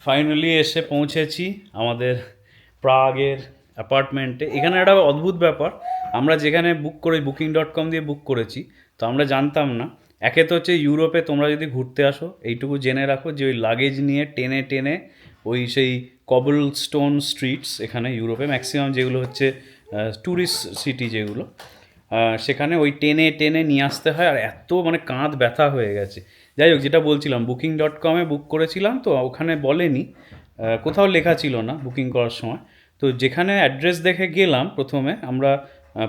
Finally এসে পৌঁছেছি আমাদের প্রাগের অ্যাপার্টমেন্টে। এখানে একটা অদ্ভুত ব্যাপার, আমরা যেখানে Booking.com দিয়ে বুক করেছি, তো আমরা জানতাম না। একে তো হচ্ছে ইউরোপে তোমরা যদি ঘুরতে আসো এইটুকু জেনে রাখো যে ওই লাগেজ নিয়ে টেনে টেনে ওই সেই কবল স্টোন স্ট্রিটস এখানে ইউরোপে ম্যাক্সিমাম যেগুলো হচ্ছে ট্যুরিস্ট সিটি যেগুলো, সেখানে ওই টেনে টেনে নিয়ে আসতে হয়, আর এত মানে কাঁধ ব্যথা হয়ে গেছে। যাই হোক, যেটা বলছিলাম, Booking.com-এ বুক করেছিলাম, তো ওখানে বলেনি, কোথাও লেখা ছিল না বুকিং করার সময়। তো যেখানে অ্যাড্রেস দেখে গেলাম প্রথমে আমরা,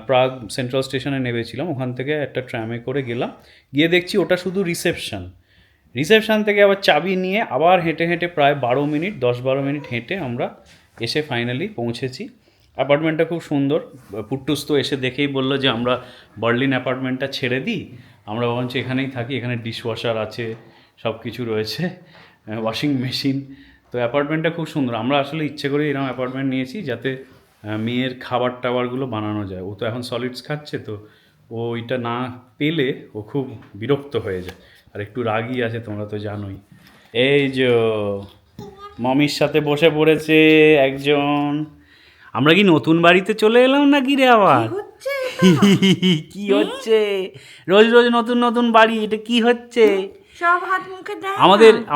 প্রাগ সেন্ট্রাল স্টেশনে নেমেছিলাম, ওখান থেকে একটা ট্র্যামে করে গেলাম, গিয়ে দেখছি ওটা শুধু রিসেপশান থেকে আবার চাবি নিয়ে আবার হেঁটে হেঁটে প্রায় 12 মিনিট 10-12 মিনিট হেঁটে আমরা এসে ফাইনালি পৌঁছেছি। অ্যাপার্টমেন্টটা খুব সুন্দর। পুট্টুস তো এসে দেখেই বললো যে আমরা বার্লিন অ্যাপার্টমেন্টটা ছেড়ে দিই, আমরা বরঞ্চ এখানেই থাকি, এখানে ডিশওয়াশার আছে, সব কিছু রয়েছে, ওয়াশিং মেশিন। তো অ্যাপার্টমেন্টটা খুব সুন্দর। আমরা আসলে ইচ্ছে করে এরকম অ্যাপার্টমেন্ট নিয়েছি যাতে মেয়ের খাবার টাবারগুলো বানানো যায়। ও তো এখন সলিডস খাচ্ছে, তো ও ওইটা না পেলে ও খুব বিরক্ত হয়ে যায়, আর একটু রাগই আছে, তোমরা তো জানোই। এই যে মমির সাথে বসে পড়েছে একজন। আমরা কি নতুন বাড়িতে চলে এলাম নাকি রে আবার? কি হচ্ছে? রোজ রোজ নতুন নতুন বাড়ি, এটা কি হচ্ছে? সব হাত মুখে দেয়।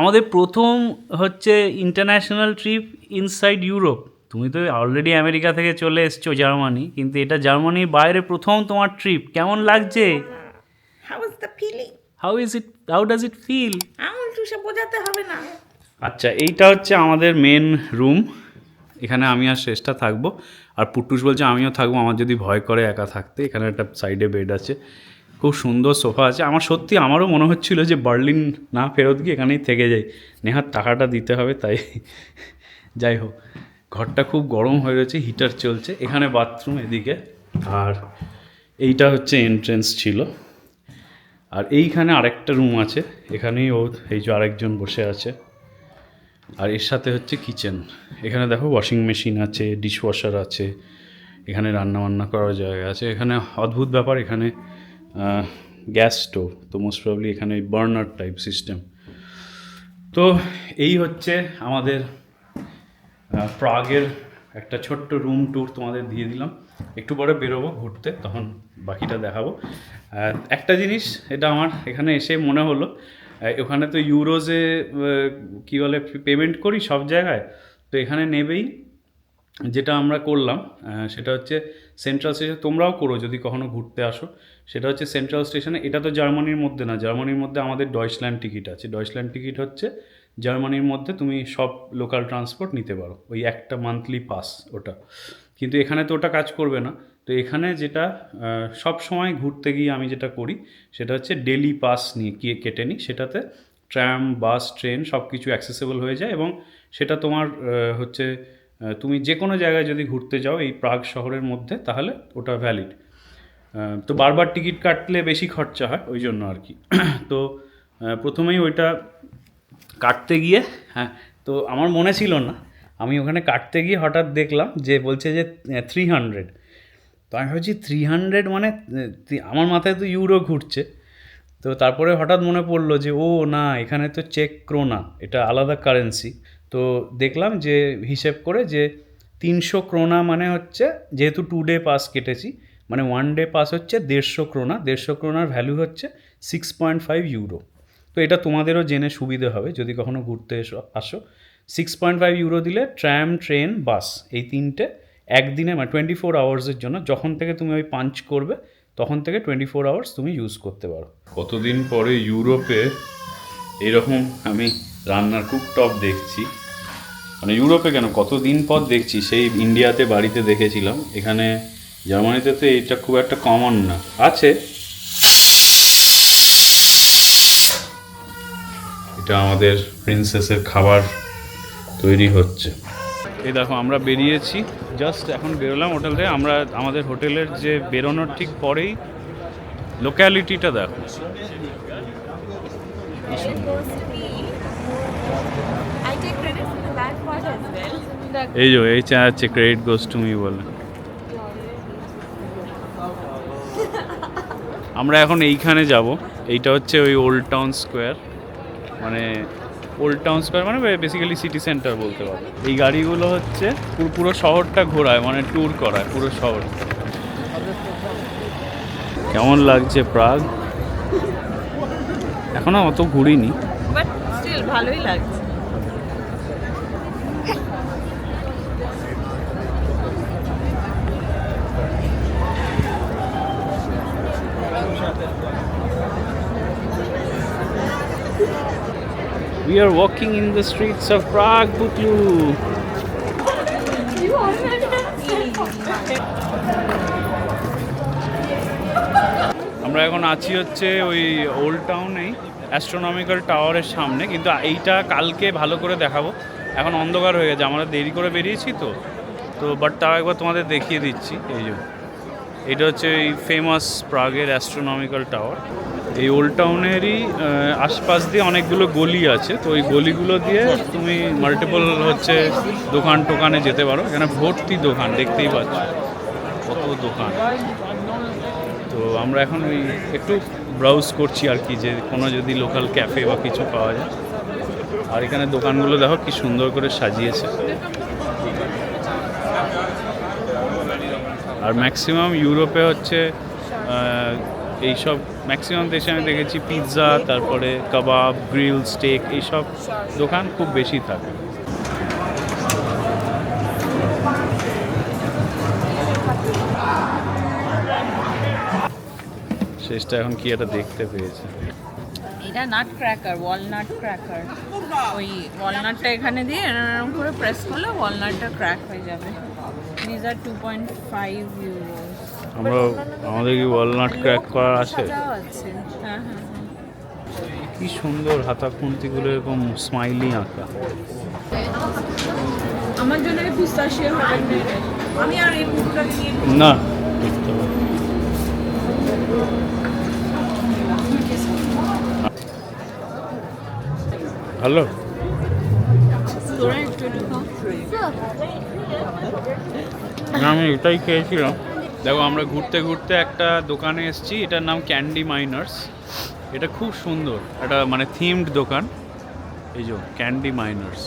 আমাদের প্রথম হচ্ছে ইন্টারন্যাশনাল ট্রিপ ইনসাইড ইউরোপ। তুমি তো অলরেডি আমেরিকা থেকে চলে এসছো জার্মানি, কিন্তু এটা জার্মানির বাইরে প্রথম তোমার ট্রিপ। কেমন লাগছে? How is the feeling? How does it feel? আঙুল চুষে বোঝাতে হবে না। আচ্ছা, এইটা হচ্ছে আমাদের মেন রুম। এখানে আমি আর শ্রেষ্ঠা থাকবো, আর পুট্টুস বলছে আমিও থাকবো, আমার যদি ভয় করে একা থাকতে। এখানে একটা সাইডে বেড আছে, খুব সুন্দর সোফা আছে। আমারও মনে হচ্ছিল যে বার্লিন না ফেরত গিয়ে এখানেই থেকে যাই, নেহাত টাকাটা দিতে হবে তাই। যাই হোক, ঘরটা খুব গরম হয়ে রয়েছে, হিটার চলছে। এখানে বাথরুম এদিকে, আর এইটা হচ্ছে এন্ট্রেন্স ছিল। আর এইখানে আরেকটা রুম আছে, এখানেই এই যে আরেকজন বসে আছে। আর এর সাথে হচ্ছে কিচেন। এখানে দেখো ওয়াশিং মেশিন আছে, ডিশওয়াশার আছে, এখানে রান্নাবান্না করার জায়গা আছে। এখানে অদ্ভুত ব্যাপার, এখানে গ্যাস স্টোভ, তো মোস্ট প্রবলি এখানে বার্নার টাইপ সিস্টেম। তো এই হচ্ছে আমাদের প্রাগের একটা ছোট্ট রুম ট্যুর তোমাদের দিয়ে দিলাম। একটু পরে বেরোবো ঘুরতে, তখন বাকিটা দেখাবো। একটা জিনিস এটা আমার এখানে এসে মনে হলো, ওখানে তো ইউরোজে কী বলে পেমেন্ট করি সব জায়গায়, তো এখানে নেবেই। যেটা আমরা করলাম সেটা হচ্ছে সেন্ট্রাল স্টেশন, তোমরাও করো যদি কখনো ঘুরতে আসো। সেটা হচ্ছে সেন্ট্রাল স্টেশনে, এটা তো জার্মানির মধ্যে না, জার্মানির মধ্যে আমাদের ডয়েচল্যান্ড টিকিট আছে। ডয়েচল্যান্ড টিকিট হচ্ছে জার্মানির মধ্যে তুমি সব লোকাল ট্রান্সপোর্ট নিতে পারো, ওই একটা মান্থলি পাস ওটা। কিন্তু এখানে তো ওটা কাজ করবে না। তো এখানে যেটা সব সময় ঘুরতে গিয়ে আমি যেটা করি সেটা হচ্ছে ডেলি পাস নিয়ে কেটে নিই। সেটাতে ট্রাম, বাস, ট্রেন সব কিছু অ্যাক্সেসেবল হয়ে যায়, এবং সেটা তোমার হচ্ছে তুমি যে কোনো জায়গায় যদি ঘুরতে যাও এই প্রাগ শহরের মধ্যে, তাহলে ওটা ভ্যালিড। তো বারবার টিকিট কাটলে বেশি খরচা হয়, ওই জন্য আর কি। তো প্রথমেই ওইটা কাটতে গিয়ে, হ্যাঁ, তো আমার মনে ছিল না, আমি ওখানে কাটতে গিয়ে হঠাৎ দেখলাম যে বলছে যে 300। তো আমি ভাবছি 300 মানে, আমার মাথায় তো ইউরো ঘুরছে। তো তারপরে হঠাৎ মনে পড়লো যে ও না, এখানে তো চেক ক্রোনা, এটা আলাদা কারেন্সি। তো দেখলাম যে হিসেব করে যে 300 ক্রোনা মানে হচ্ছে, যেহেতু 2 ডে পাস কেটেছি, মানে 1 ডে পাস হচ্ছে 150 ক্রোনা। 150 ক্রোনার ভ্যালু হচ্ছে 6.5 ইউরো। তো এটা তোমাদেরও জেনে সুবিধে হবে যদি কখনো ঘুরতে আসো। 6.5 ইউরো দিলে ট্রাম, ট্রেন, বাস, এই তিনটে একদিনে মানে 24 আওয়ার্সের জন্য, যখন থেকে তুমি ওই পাঞ্চ করবে তখন থেকে 24 আওয়ার্স তুমি ইউজ করতে পারো। কতদিন পরে ইউরোপে এরকম আমি রান্নার কুকটপ দেখছি, মানে ইউরোপে কেন, কতদিন পর দেখছি। সেই ইন্ডিয়াতে বাড়িতে দেখেছিলাম, এখানে জার্মানিতে তো এটা খুব একটা কমন না। আছে, এটা আমাদের প্রিন্সেসের খাবার তৈরি হচ্ছে। এই দেখো আমরা বেরিয়েছি, জাস্ট এখন বেরোলাম হোটেল থেকে। আমরা আমাদের হোটেলের যে বেরোনোর ঠিক পরেই লোক্যালিটিটা দেখো। এই যে এই চাচ্ছে ক্রেডিট গোস টু মি বলে। আমরা এখন এইখানে যাব, এইটা হচ্ছে ওই ওল্ড টাউন স্কোয়ার, মানে ওল্ড টাউন স্কোয়ার মানে বেসিক্যালি সিটি সেন্টার বলতে পারো। এই গাড়িগুলো হচ্ছে পুরো শহরটা ঘোরায়, মানে ট্যুর করায় পুরো শহর। কেমন লাগছে প্রাগ? এখনো অত ঘুরিনি, বাট স্টিল ভালোই লাগছে। We are walking in the streets of Prague, Putlu. আমরা এখন আছি হচ্ছে ওই ওল্ড টাউনেই, অ্যাস্ট্রোনমিক্যাল টাওয়ারের সামনে, কিন্তু এইটা কালকে ভালো করে দেখাবো, এখন অন্ধকার হয়ে গেছে, আমরা দেরি করে বেরিয়েছি তো বাট তাও একবার তোমাদের দেখিয়ে দিচ্ছি। এই যে এটা হচ্ছে এই ফেমাস প্রাগের অ্যাস্ট্রোনমিক্যাল টাওয়ার। এই ওল্ড টাউনেরই আশপাশ দিয়ে অনেকগুলো গলি আছে, তো ওই গলিগুলো দিয়ে তুমি মাল্টিপল হচ্ছে দোকানে যেতে পারো। এখানে ভর্তি দোকান, দেখতেই পাচ্ছ কত দোকান। তো আমরা এখন ওই একটু ব্রাউজ করছি আর কি, যে কোনো যদি লোকাল ক্যাফে বা কিছু পাওয়া যায়। আর এখানে দোকানগুলো দেখো কি সুন্দর করে সাজিয়েছে। আর ম্যাক্সিমাম ইউরোপে হচ্ছে এইসব ম্যাক্সিমাম দেশে আমি দেখেছি পিৎজা, তারপরে কাবাব, গ্রিল, স্টেক, এইসব দোকান খুব বেশি থাকে। শেষটা এখন কি এটা দেখতে পেয়েছে। এটা নাট ক্র্যাকার, ওয়ালনাট ক্র্যাকার। ওই ওয়ালনাটটা এখানে দিয়ে এরকম করে প্রেস করলে ওয়ালনাটটা ক্র্যাক হয়ে যাবে। This are 2.5 euros. আমাদের কি ওয়ালনাট ক্র্যাক করা আছে? আছে, হ্যাঁ হ্যাঁ। কি সুন্দর হাতা খুন্তিগুলো এরকম স্মাইলি আঁকা। আমার জন্য পিস্তাশিও হবে না। আমি আর এই পুরোটাকে নিয়ে না, হ্যালো, তোরা একটু খাও। আমি এটাই খেয়েছিলাম। দেখো আমরা ঘুরতে ঘুরতে একটা দোকানে এসেছি, এটার নাম ক্যান্ডি মাইনার্স। এটা খুব সুন্দর, এটা মানে থিমড দোকান। এই যে ক্যান্ডি মাইনার্স,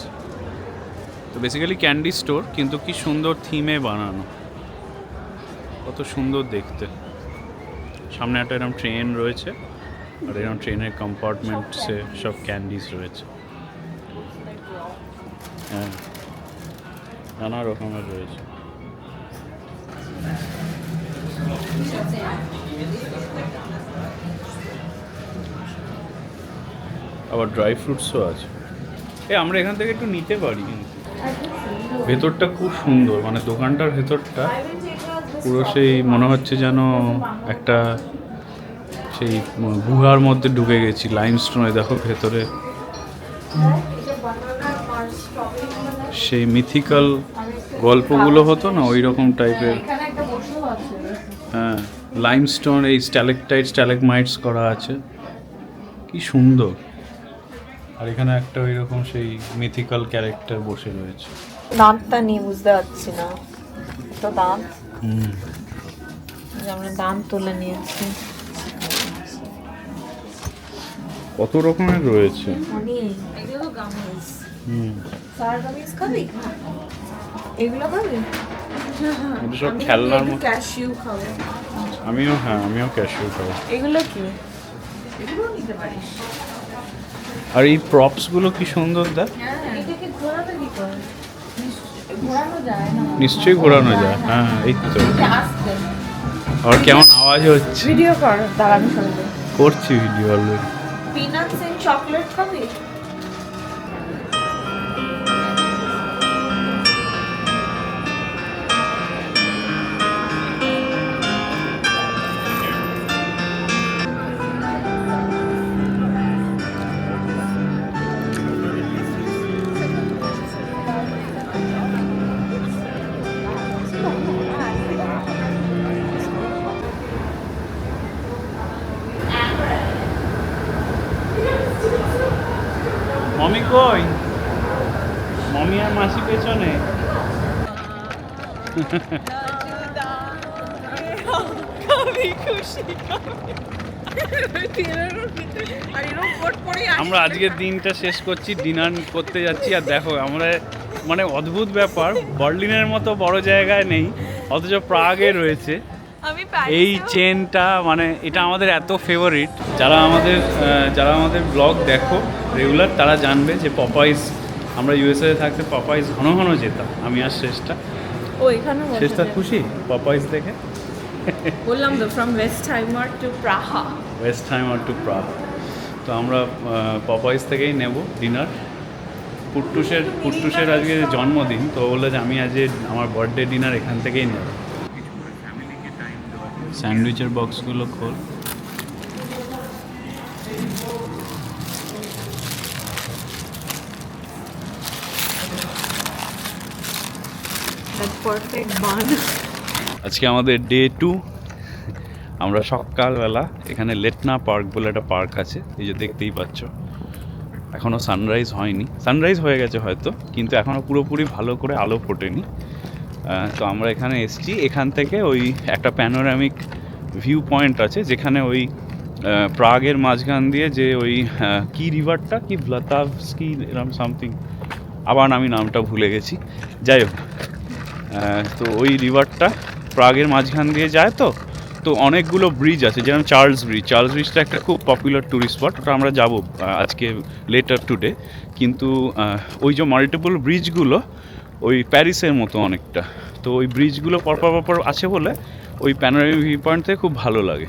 তো বেসিক্যালি ক্যান্ডি স্টোর, কিন্তু কি সুন্দর থিমে বানানো, কত সুন্দর দেখতে। সামনে একটা এরকম ট্রেন রয়েছে, আর এরকম ট্রেনের কম্পার্টমেন্টসে সব ক্যান্ডিজ রয়েছে। হ্যাঁ, নানা রকমের রয়েছে। আবার ড্রাই ফ্রুটসও আছে। আমরা এখান থেকে একটু নিতে পারি, কিন্তু ভেতরটা খুব সুন্দর, মানে দোকানটার ভেতরটা পুরো সেই মনে হচ্ছে যেন একটা সেই গুহার মধ্যে ঢুকে গেছি, লাইমস্টোনে। দেখো ভেতরে সেই মিথিক্যাল গল্পগুলো হতো না, ওই রকম টাইপের। হ্যাঁ, লাইমস্টোন, এই স্ট্যালেকমাইটস করা আছে, কি সুন্দর। আর এখানে একটা ওই রকম সেই মিথিক্যাল ক্যারেক্টার বসে রয়েছে। দাঁতটা নিয়ে বুঝতে পারছি না, তো দাঁত আমরা দাম তুলে নিয়েছি। কত রকমের রয়েছে। এগুলো গামিজ। সার গামিজ খাবি? এগুলো খাবি? এটা সব খেলনার মতো। ক্যাশিউ খাবো। আমিও ক্যাশিউ খাবো। এগুলো কি? এগুলো নিতে পারিস। আর এই প্রপসগুলো কি সুন্দর দেখ। এটাকে ঘোরাতে কি করে? ঘোরানো যায় না। নিশ্চয়ই ঘোরানো যায়। হ্যাঁ, এই তো। আর কেমন আওয়াজ হচ্ছে? ভিডিও কর, দাঁড়ানো শুনবে। করছি video already. Peanuts and chocolate খাবি? মমি কই? মমি আর মাসি পেছনে। কবি খুশি কবি। আর এরকম কোট পরে আমরা আজকের দিনটা শেষ করছি, ডিনার করতে যাচ্ছি। আর দেখো আমরা মানে অদ্ভুত ব্যাপার, বার্লিনের মতো বড় জায়গায় নেই অথচ প্রাগে রয়েছে আমি এই চেনটা। মানে এটা আমাদের এত ফেভারিট। যারা আমাদের ব্লগ দেখো রেগুলার তারা জানবে যে পপাইস, আমরা ইউএসএ থাকতে পপাইস ঘন ঘন যেতাম, আমি আর শেষটা। ও এখানে শেষটা খুশি পপাইস দেখে? বললাম তো ফ্রম ওয়েস্টহাইমার টু প্রাহা। ওয়েস্টহাইমার টু প্রাগ। তো আমরা পপাইস থেকেই নেব ডিনার। পুট্টুসের আজকে জন্মদিন, তো বললো যে আমি আজ আমার বার্থডে ডিনার এখান থেকেই নেব। স্যান্ডউইচের বক্সগুলো খোল। আজকে আমাদের ডে 2। আমরা সকালবেলা এখানে লেটনা পার্ক বলে একটা পার্ক আছে, এই যে দেখতেই পাচ্ছ। এখনও সানরাইজ হয়নি, সানরাইজ হয়ে গেছে হয়তো, কিন্তু এখনও পুরোপুরি ভালো করে আলো ফোটেনি। তো আমরা এখানে এসেছি, এখান থেকে ওই একটা প্যানোরামিক ভিউ পয়েন্ট আছে যেখানে ওই প্রাগের মাঝখান দিয়ে যে ওই কি রিভারটা, কি ভ্লাতাভস্কি এরকম সামথিং, আবার আমি নামটা ভুলে গেছি, যাই হোক। তো ওই রিভারটা প্রাগের মাঝখান দিয়ে যায়। তো অনেকগুলো ব্রিজ আছে, যেমন চার্লস ব্রিজটা একটা খুব পপুলার ট্যুরিস্ট স্পট, ওটা আমরা যাবো আজকে লেটার টুডে। কিন্তু ওই যে মাল্টিপল ব্রিজগুলো ওই প্যারিসের মতো অনেকটা, তো ওই ব্রিজগুলো পরপর আছে বলে ওই প্যানোরামিক ভিউ পয়েন্ট থেকে খুব ভালো লাগে।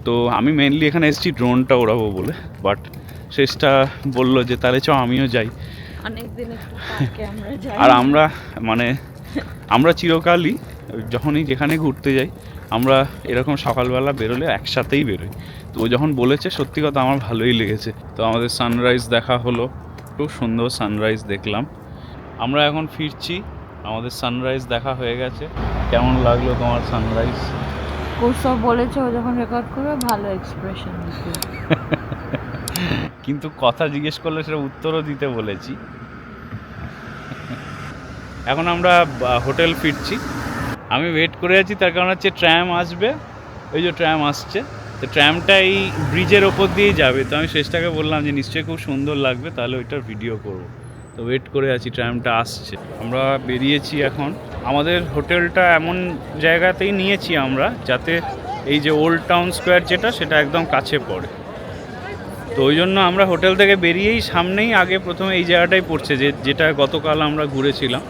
তো আমি মেনলি এখানে এসেছি ড্রোনটা ওড়াবো বলে, বাট শেষটা বললো যে তাহলে চ আমিও যাই। আর আমরা চিরকালই যখনই যেখানে ঘুরতে যাই আমরা এরকম সকালবেলা বেরোলে একসাথেই বেরোই। তো ও যখন বলেছে সত্যি কথা আমার ভালোই লেগেছে। তো আমাদের সানরাইজ দেখা হলো, খুব সুন্দর সানরাইজ দেখলাম। আমরা এখন ফিরছি, আমাদের সানরাইজ দেখা হয়ে গেছে। কেমন লাগলো তোমার সানরাইজ? কৌশব বলেছে ও যখন রেকর্ড করবে ভালো এক্সপ্রেশন দিতে, কিন্তু কথা জিজ্ঞেস করলে সেটা উত্তরও দিতে বলেছি। এখন আমরা হোটেল ফিরছি। আমি ওয়েট করে আছি, তার কারণ হচ্ছে ট্র্যাম আসবে, ওই যে ট্র্যাম আসছে। তো ট্র্যামটা এই ব্রিজের ওপর দিয়েই যাবে। তো আমি শেষটাকে বললাম যে নিশ্চয়ই খুব সুন্দর লাগবে, তাহলে ওইটার ভিডিও করবো। তো ওয়েট করে আছি, ট্র্যামটা আসছে। আমরা বেরিয়েছি এখন। আমাদের হোটেলটা এমন জায়গাতেই নিয়েছি আমরা যাতে এই যে ওল্ড টাউন স্কোয়ার যেটা, সেটা একদম কাছে পড়ে। তো ওই জন্য আমরা হোটেল থেকে বেরিয়েই সামনেই আগে প্রথমে এই জায়গাটাই পড়ছে, যেটা গতকাল আমরা ঘুরেছিলাম।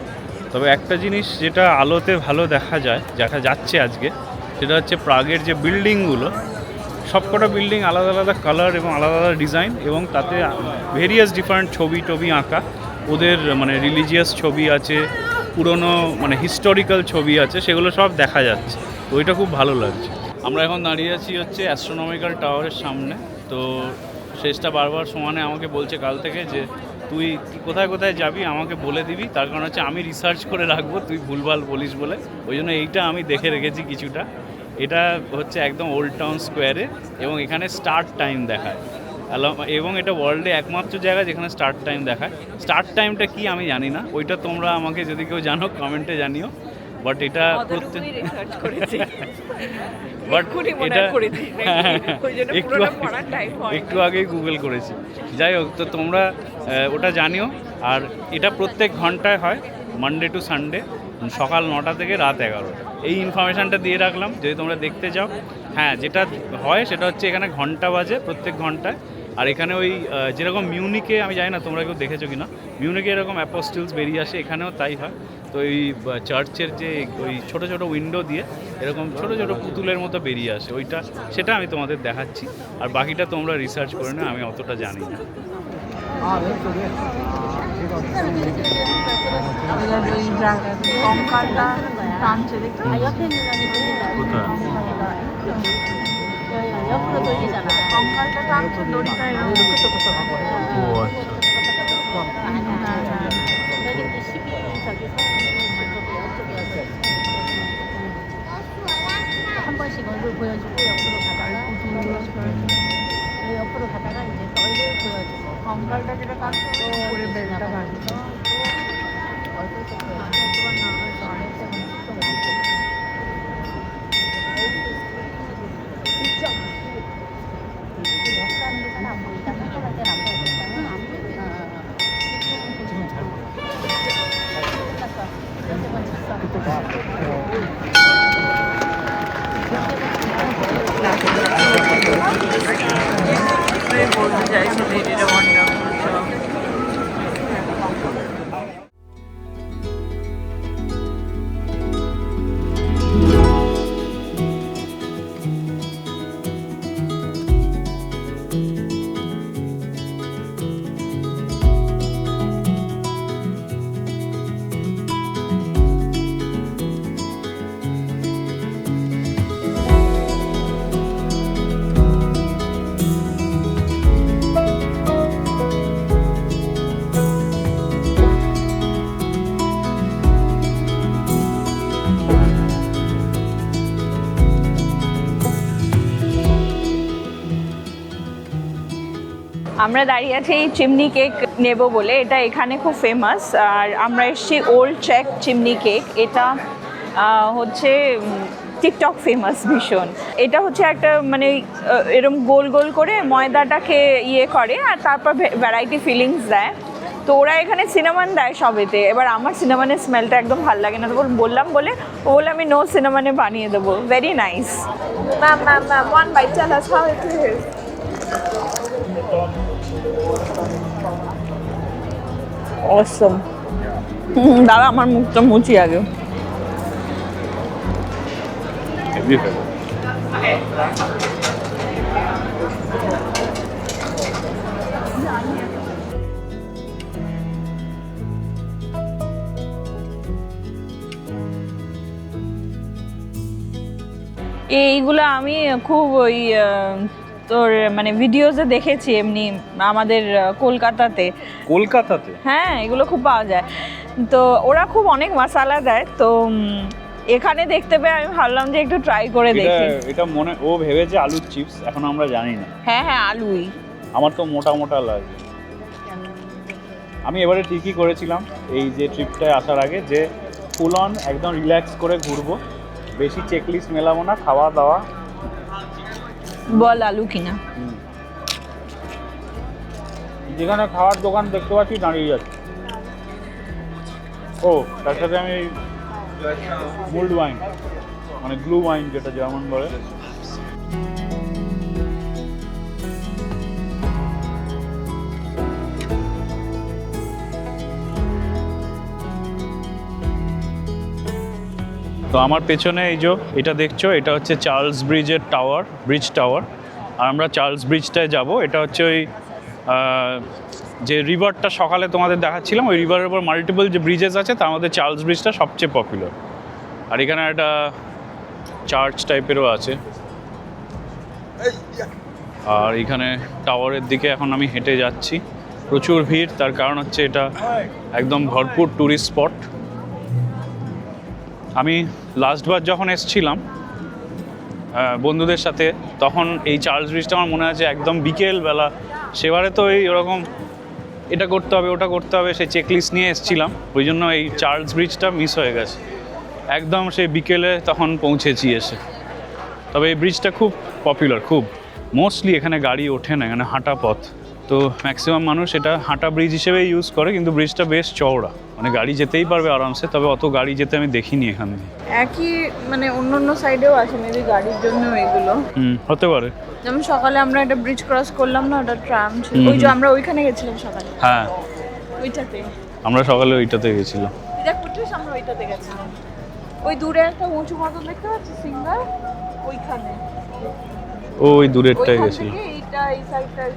তবে একটা জিনিস যেটা আলোতে ভালো দেখা যাচ্ছে আজকে, সেটা হচ্ছে প্রাগের যে বিল্ডিংগুলো, সবকটা বিল্ডিং আলাদা আলাদা কালার এবং আলাদা আলাদা ডিজাইন, এবং তাতে ভেরিয়াস ডিফারেন্ট ছবি আঁকা। ওদের মানে রিলিজিয়াস ছবি আছে, পুরনো মানে হিস্টোরিক্যাল ছবি আছে, সেগুলো সব দেখা যাচ্ছে। তো ওইটা খুব ভালো লাগছে। আমরা এখন দাঁড়িয়ে আছি হচ্ছে অ্যাস্ট্রোনমিক্যাল টাওয়ারের সামনে। তো শেষটা বারবার সমানে আমাকে বলছে কাল থেকে যে তুই কোথায় কোথায় যাবি আমাকে বলে দিবি, তার কারণ হচ্ছে আমি রিসার্চ করে রাখবো, তুই ভুলভাল বলিস বলে। ওই জন্য এইটা আমি দেখে রেখেছি কিছুটা। এটা হচ্ছে একদম ওল্ড টাউন স্কোয়ারে, এবং এখানে স্টার্ট টাইম দেখায়, এবং এটা ওয়ার্ল্ডে একমাত্র জায়গা যেখানে স্টার্ট টাইম দেখায়। স্টার্ট টাইমটা কি আমি জানি না, ওইটা তোমরা আমাকে যদি কেউ জানো কমেন্টে জানিও। বাট এটা একটু আগেই গুগল করেছি। যাই হোক, তো তোমরা ওটা জানিও। আর এটা প্রত্যেক ঘন্টায় হয়, মানডে টু সানডে, সকাল 9টা থেকে রাত 11টা। এই ইনফরমেশানটা দিয়ে রাখলাম যদি তোমরা দেখতে যাও। হ্যাঁ, যেটা হয় সেটা হচ্ছে এখানে ঘন্টা বাজে প্রত্যেক ঘন্টায়। আর এখানে ওই যেরকম মিউনিকে, আমি জানি না তোমরা কেউ দেখেছো কিনা, মিউনিকে এরকম অ্যাপোস্টেলস বেরিয়ে আসে, এখানেও তাই হয়। তো এই চার্চের যে ওই ছোটো ছোটো উইন্ডো দিয়ে এরকম ছোটো ছোটো পুতুলের মতো বেরিয়ে আসে, সেটা আমি তোমাদের দেখাচ্ছি। আর বাকিটা তোমরা রিসার্চ করে নাও, আমি অতটা জানি না। 한 번씩 얼굴 보여주고 옆으로 가다가 옆으로 가다가 이제 또 얼굴 보여주고 건갈다리를 가서 얼굴 보여주고 বলতে চাইছি এটা ওয়ান্ডারফুল। আমরা দাঁড়িয়ে আছি এই চিমনি কেক নেব বলে, এটা এখানে খুব ফেমাস। আর আমরা এসেছি ওল্ড চেক চিমনি কেক। এটা হচ্ছে টিকটক ফেমাস ভীষণ। এটা হচ্ছে একটা মানে এরম গোল গোল করে ময়দাটাকে ইয়ে করে আর তারপর ভ্যারাইটি ফিলিংস দেয়। তো ওরা এখানে সিনামন দেয় সবেতে। এবার আমার সিনামনের স্মেলটা একদম ভালো লাগে না, তো বললাম বলে ও বলে আমি নো সিনামনে বানিয়ে দেবো। Very nice. Ma'am ma'am ma'am one bite tell us how it is. Awesome. দাদা আমার মুখটা মুছি আগে। এইগুলো আমি খুব ওই তোর মানে ভিডিওসে দেখেছি এমনি আমাদের কলকাতাতে। কলকাতাতে? হ্যাঁ, এগুলো খুব পাওয়া যায়। তো ওরা খুব অনেক মশলা দেয়। তো এখানে দেখতে পেয়ে আমি ভাবলাম যে একটু ট্রাই করে দেখি। এটা মনে ও ভেবেছে আলুর চিপস, এখন আমরা জানি না। হ্যাঁ হ্যাঁ, আলুই। আমার তো মোটা মোটা লাগে। আমি এবারে ঠিকই করেছিলাম এই যে ট্রিপটায় আসার আগে যে ফুল অন একদম রিল্যাক্স করে ঘুরবো, বেশি চেকলিস্ট মেলাবো না, খাওয়া দাওয়া। বল আলু কিনা। যেখানে খাওয়ার দোকান দেখতে পাচ্ছি দাঁড়িয়ে যাচ্ছে। ও তার সাথে আমি মুল্ড ওয়াইন মানে গ্লু ওয়াইন যেটা যেমন বলে। তো আমার পেছনে এই যে এটা দেখছো, এটা হচ্ছে চার্লস ব্রিজের টাওয়ার, ব্রিজ টাওয়ার। আর আমরা চার্লস ব্রিজটায় যাব। এটা হচ্ছে ওই যে রিভারটা সকালে তোমাদের দেখাচ্ছিলাম, ওই রিভারের উপর মাল্টিপল যে ব্রিজেস আছে তার মধ্যে চার্লস ব্রিজটা সবচেয়ে পপুলার। আর এখানে একটা চার্চ টাইপেরও আছে। আর এখানে টাওয়ারের দিকে এখন আমি হেঁটে যাচ্ছি। প্রচুর ভিড়, তার কারণ হচ্ছে এটা একদম ভরপুর ট্যুরিস্ট স্পট। আমি লাস্টবার যখন এসেছিলাম বন্ধুদের সাথে, তখন এই চার্লস ব্রিজটা আমার মনে আছে একদম বিকেলবেলা। সেবারে তো এই ওরকম এটা করতে হবে ওটা করতে হবে সেই চেকলিস্ট নিয়ে এসেছিলাম, ওই জন্য এই চার্লস ব্রিজটা মিস হয়ে গেছে। একদম সেই বিকেলে তখন পৌঁছেছি এসে। তবে এই ব্রিজটা খুব পপুলার, খুব। মোস্টলি এখানে গাড়ি ওঠে না, এখানে হাঁটা পথ। তো ম্যাক্সিমাম মানুষ এটা হাঁটা ব্রিজ হিসেবে ইউজ করে, কিন্তু ব্রিজটা বেশ চওড়া, মানে গাড়ি যেতেই পারবে আরামসে। তবে অত গাড়ি যেতে আমি দেখিনি এখান দিয়ে। একই মানে অন্য অন্য সাইডেও আছে মেবি গাড়ির জন্য এগুলো। হতে পারে। যেমন সকালে আমরা একটা ব্রিজ ক্রস করলাম না, ওটা ট্রাম ছিল। ওই যে আমরা ওইখানে গেছিলাম সকালে। হ্যাঁ, ওইটাতে আমরা সকালে ওইটাতে গেছিলাম। দেখ পুটুস, আমরা ওইটাতে গেছিলাম। ওই দূরে একটা উঁচু মতন দেখতে পাচ্ছিস সিঙ্গার, ওইখানে। ওই দূরেরটাই গেছিল। এইটা এই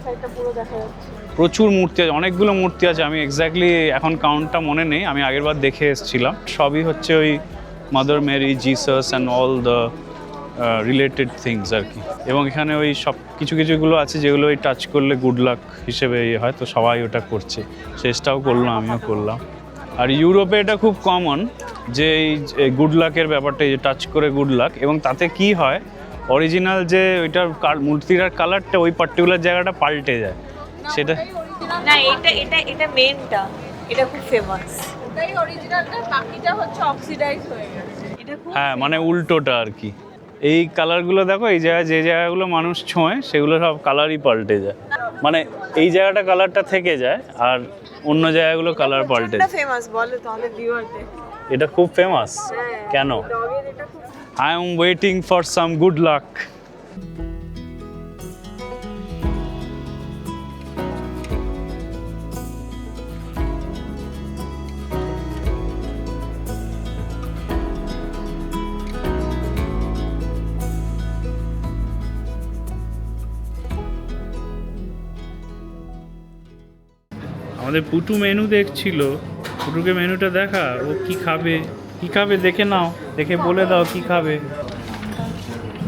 সাইডটা পুরো দেখা যাচ্ছে। প্রচুর মূর্তি আছে, অনেকগুলো মূর্তি আছে। আমি এক্স্যাক্টলি এখন কাউন্টটা মনে নেই, আমি আগেরবার দেখে এসেছিলাম। সবই হচ্ছে ওই mother Mary, Jesus and all the related things আর কি। এবং এখানে ওই সব কিছুগুলো আছে যেগুলো ওই টাচ করলে গুড লাক হিসেবে ইয়ে হয়, তো সবাই ওটা করছে। শেষটাও করলাম, আমিও করলাম। আর ইউরোপে এটা খুব কমন যে এই গুড লাকের ব্যাপারটা, যে টাচ করে গুড লাক। এবং তাতে কি হয়, অরিজিনাল যে ওইটার মূর্তিটার কালারটা ওই পার্টিকুলার জায়গাটা পাল্টে যায় সেটা। না, এটা মেনটা, এটা খুব ফেমাস। ওটাই অরিজিনালটা, বাকিটা হচ্ছে অক্সিডাইজ হয়ে গেছে। এটা খুব হ্যাঁ, মানে উল্টোটা আর কি। এই কালারগুলো দেখো, এই জায়গায় যে জায়গাগুলো মানুষ ছোঁয় সেগুলো সব কালারই পাল্টে যায়। মানে এই জায়গাটা কালারটা থেকে যায় আর অন্য জায়গাগুলো কালার পাল্টে যায়। এটা ফেমাস বলে তাহলে ভিউয়ারদের। এটা খুব ফেমাস কেন? ডগের এটা খুব I am waiting for some good luck. আমাদের পুটু মেনু দেখছিল, পুটুকে মেনুটা দেখা, ও কি খাবে কি খাবে দেখে নাও, দেখে বলে দাও কি খাবে।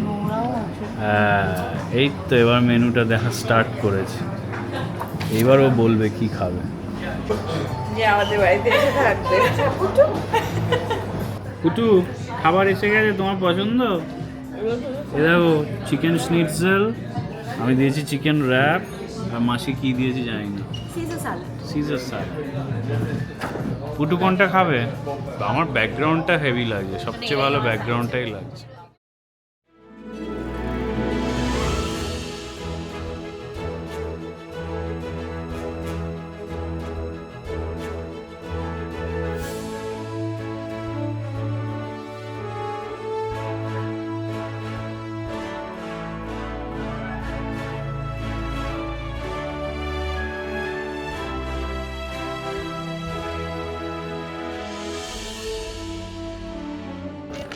নোংরাও আছে। হ্যাঁ, এই তো এবার মেনুটা দেখা স্টার্ট করেছে, এইবার ও বলবে কি খাবে। যে আমাদের বাড়িতে এসে থাকবে। পুটু খাবার এসে গেছে, তোমার পছন্দ? এ দেখো চিকেন স্নিটজেল, আমি দিয়েছি চিকেন র্যাপ, আর মাসি কি দিয়েছি জানি না, সিজার স্যালাড। পুটু কোনটা খাবে? আমার ব্যাকগ্রাউন্ডটা হেভি লাগছে, সবচেয়ে ভালো ব্যাকগ্রাউন্ডটাই লাগছে।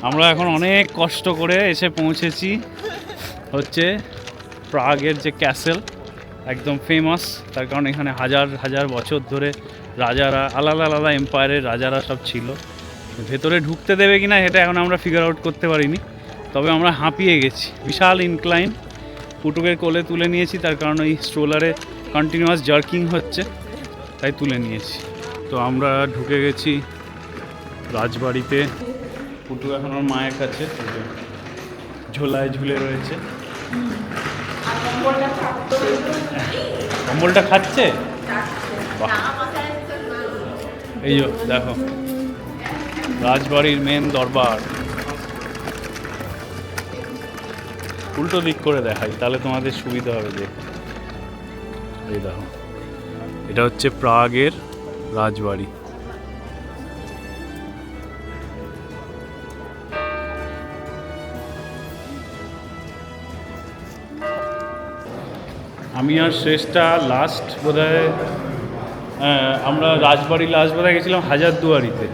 আমরা এখন অনেক কষ্ট করে এসে পৌঁছেছি হচ্ছে প্রাগের যে ক্যাসেল, একদম ফেমাস, তার কারণ এখানে হাজার হাজার বছর ধরে রাজারা, আলাদা আলাদা এম্পায়ারের রাজারা সব ছিল। ভেতরে ঢুকতে দেবে কিনা এটা এখন আমরা ফিগার আউট করতে পারিনি, তবে আমরা হাঁপিয়ে গেছি, বিশাল ইনক্লাইন। পুটুকের কোলে তুলে নিয়েছি, তার কারণ ওই স্ট্রোলারে কন্টিনিউয়াস জার্কিং হচ্ছে, তাই তুলে নিয়েছি। তো আমরা ঢুকে গেছি রাজবাড়িতে। পুটু এখন ওর মায়ের কাছে ঝোলায় ঝুলে রয়েছে। কম্বলটা খাচ্ছে, বাহ। এই যে দেখো রাজবাড়ির মেন দরবার, উল্টো দিক করে দেখাই তাহলে তোমাদের সুবিধা হবে। যে এই দেখো, এটা হচ্ছে প্রাগের রাজবাড়ি। আমি আর শ্রেষ্ঠা লাস্ট বোধহয় আমরা রাজবাড়ি লাস্ট বোধহয় গেছিলাম হাজারদুয়ারিতে।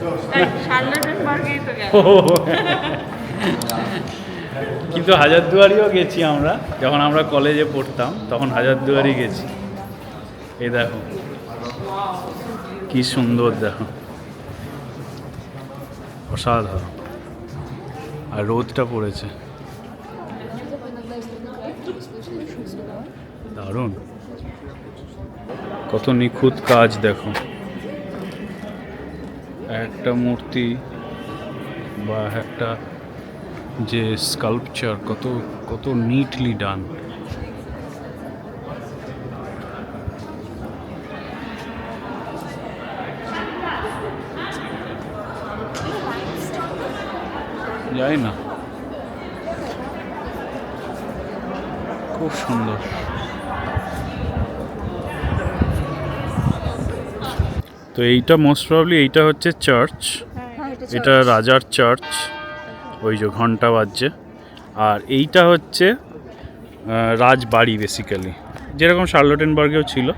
কিন্তু হাজারদুয়ারিও গেছি আমরা, যখন আমরা কলেজে পড়তাম তখন হাজারদুয়ারি গেছি। এই দেখো কি সুন্দর, দেখো অসাধারণ, আর রোদটা পড়েছে দারুণ, কত নিখুঁত কাজ দেখো, একটা মূর্তি বা একটা যে স্কাল্পচার, কত কত নিটলি ডান। যাই না, খুব সুন্দর। তো এইটা মোস্ট প্রবাবলি এইটা হচ্ছে চার্চ, এটা রাজার চার্চ, ওই যে ঘন্টা বাজছে। আর এইটা হচ্ছে রাজবাড়ি, বেসিক্যালি যেরকম শার্লটেনবার্গেও ছিল,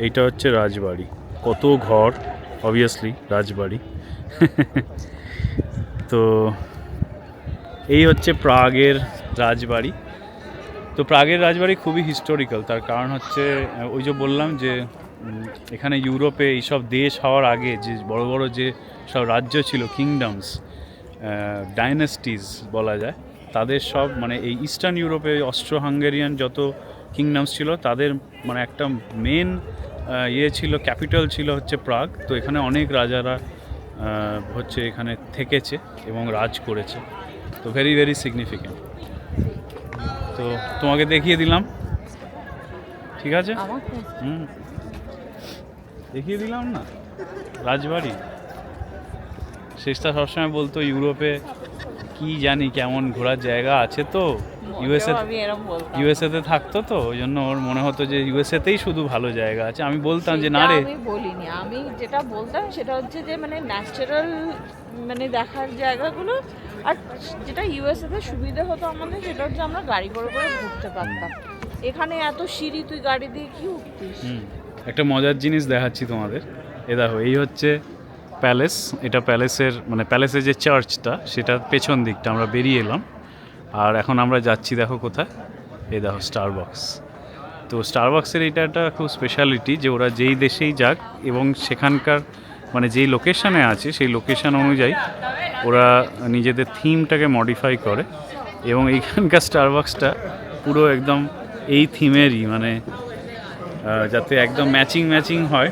এইটা হচ্ছে রাজবাড়ি। কত ঘর, অবভিয়াসলি রাজবাড়ি। তো এই হচ্ছে প্রাগের রাজবাড়ি। তো প্রাগের রাজবাড়ি খুবই হিস্টোরিক্যাল, তার কারণ হচ্ছে ওই যে বললাম যে এখানে ইউরোপে এইসব দেশ হওয়ার আগে যে বড় বড় যে সব রাজ্য ছিল, কিংডমস, ডাইনেস্টিস বলা যায়, তাদের সব মানে এই ইস্টার্ন ইউরোপে অস্ট্রো হাঙ্গেরিয়ান যত কিংডমস ছিল তাদের মানে একটা মেন ইয়ে ছিল, ক্যাপিটাল ছিল হচ্ছে প্রাগ। তো এখানে অনেক রাজারা হচ্ছে এখানে থেকেছে এবং রাজ করেছে, তো ভেরি ভেরি সিগনিফিক্যান্ট। তো তোমাকে দেখিয়ে দিলাম, ঠিক আছে? দেখিয়ে দিলাম না রাজবাড়ি। শেষটা সবসময় বলতো ইউরোপে কি জানি কেমন ঘোরার জায়গা আছে, তো ইউএসএতে থাকতো, তো ওই জন্য ওর মনে হতো যে ইউএসএতেই শুধু ভালো জায়গা আছে। আমি বলতাম যে না রে, আমি বলিনি, আমি যেটা বলতাম সেটা হচ্ছে যে মানে ন্যাচারাল মানে দেখার জায়গাগুলো, আর যেটা ইউএসএতে সুবিধা হতো আমাদের সেটা হচ্ছে আমরা গাড়ি করে করে ঘুরতে পারতাম। এখানে এত সিঁড়ি, তুই গাড়ি দিয়ে কি উঠতিস? একটা মজার জিনিস দেখাচ্ছি তোমাদের। এ দেখো, এই হচ্ছে প্যালেস, এটা প্যালেসের মানে প্যালেসের যে চার্চটা সেটা পেছন দিকটা আমরা বেরিয়ে এলাম। আর এখন আমরা যাচ্ছি দেখো কোথায়, এই দেখো স্টারবক্স। তো স্টারবাক্সের এটা একটা খুব স্পেশালিটি যে ওরা যেই দেশেই যাক এবং সেখানকার মানে যেই লোকেশানে আছে সেই লোকেশান অনুযায়ী ওরা নিজেদের থিমটাকে মডিফাই করে এবং এইখানকার স্টারবাক্সটা পুরো একদম এই থিমেরই মানে যাতে একদম ম্যাচিং হয়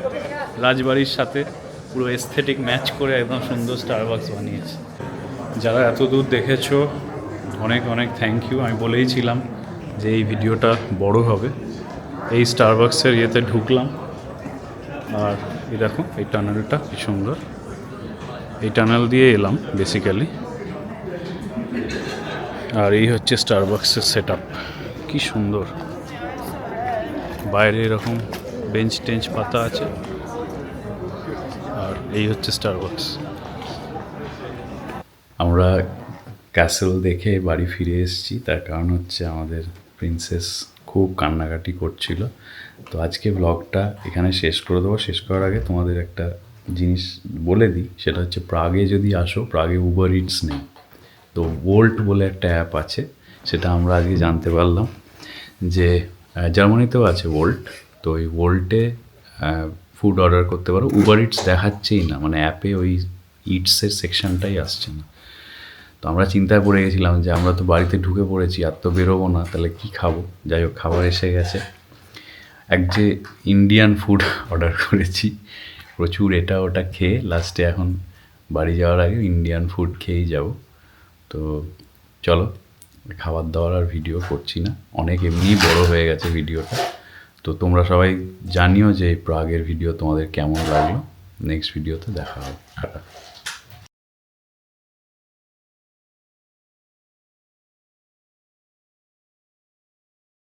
রাজবাড়ির সাথে পুরো এস্থেটিক ম্যাচ করে একদম সুন্দর স্টারবাক্স বানিয়েছে। যারা এত দূর দেখেছো অনেক অনেক থ্যাংক ইউ। আমি বলেইছিলাম যে এই ভিডিওটা বড় হবে। এই স্টারবাক্সের ইয়েতে ঢুকলাম আর এই দেখো এই টানেলটা কি সুন্দর, এই টানেল দিয়ে এলাম বেসিক্যালি। আর এই হচ্ছে স্টারবাক্সের সেট আপ, কী সুন্দর। বাইরে এরকম বেঞ্চ টেঞ্চ পাতা আছে আর এই হচ্ছে স্টারবাক্স। আমরা ক্যাসেল দেখে বাড়ি ফিরে এসেছি, তার কারণ হচ্ছে আমাদের প্রিন্সেস খুব কান্নাকাটি করছিল। তো আজকে ব্লগটা এখানে শেষ করে দেবো। শেষ করার আগে তোমাদের একটা জিনিস বলে দিই, সেটা হচ্ছে প্রাগে যদি আসো, প্রাগে উবার ইটস নেই, তো ওল্ট বলে একটা অ্যাপ আছে, সেটা আমরা আজকে জানতে পারলাম যে জার্মানিতেও আছে ওল্ট। তো ওই ওল্টে ফুড অর্ডার করতে পারো, উবার ইটস দেখাচ্ছেই না, মানে অ্যাপে ওই ইটসের সেকশনটাই আসছে না। তো আমরা চিন্তায় পড়ে গেছিলাম যে আমরা তো বাড়িতে ঢুকে পড়েছি, আর তো বেরোবো না, তাহলে কী খাবো। যাই হোক, খাবার এসে গেছে। যে ইন্ডিয়ান ফুড অর্ডার করেছি, প্রচুর এটা ওটা খেয়ে লাস্টে এখন বাড়ি যাওয়ার আগে ইন্ডিয়ান ফুড খেয়েই যাব। তো চলো, খাবার দাবার আর ভিডিও করছি না, অনেক এমনিই বড় হয়ে গেছে ভিডিওটা। তো তোমরা সবাই জানিও যে প্রাগের ভিডিও তোমাদের কেমন লাগলো। নেক্সট ভিডিওতে দেখা হবে।